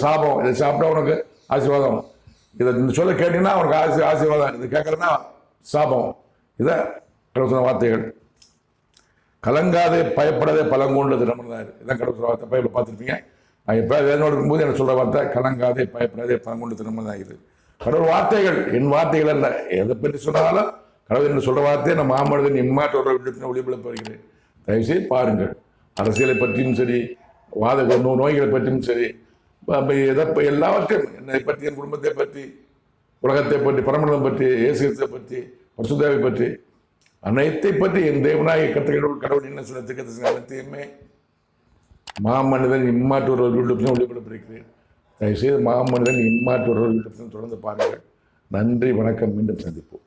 சாபம், இதை சாப்பிட்டா உனக்கு ஆசீர்வாதம், இதை இந்த சொல்ல கேட்டீங்கன்னா உனக்கு ஆசீர்வாதம், இது கேட்கறதுனா சாபம். இதை கடவுள் சொன்ன வார்த்தைகள். கலங்காதே பயப்படாதே பலங்கொண்டு திறமதான். இதான் கடவுள் சொன்ன வார்த்தை. பைபிள் பார்த்துருப்பீங்க. நான் எப்போ வேதனோடு இருக்கும்போது எனக்கு சொல்கிற வார்த்தை கலங்காதே பயப்படாதே பலங்கொண்டு திறமதான். இது கடவுள் வார்த்தைகள், என் வார்த்தைகள் அல்ல. எதை பற்றி சொன்னாலும் கடவுள் என்று சொல்கிற வார்த்தையை நான் மாமனிதன் இம்மாற்றோட விட்டு ஒளிபரப்ப வருகிறேன். தயவுசெய்து பாருங்கள். அரசியலை பற்றியும் சரி, நோய்களை பற்றியும் சரி, எல்லாவற்றையும் என்னை பற்றி, என் குடும்பத்தை பற்றி, உலகத்தை பற்றி, பரமண்டலம் பற்றி, இயேசுவை பற்றி, பரிசுத்தாவை பற்றி, அனைத்தை பற்றி என் தேவனாய் கர்த்தர் கடவுள் என்ன சொன்ன அனைத்தையுமே மாமனிதன் இம்மாற்றோர் யூடியூப் ஒளிபரப்பிருக்கிறேன். தயவுசெய்து மாமனிதன் இம்மாற்றோர் யூடியூப் தொடர்ந்து பாருங்கள். நன்றி, வணக்கம். மீண்டும் சந்திப்போம்.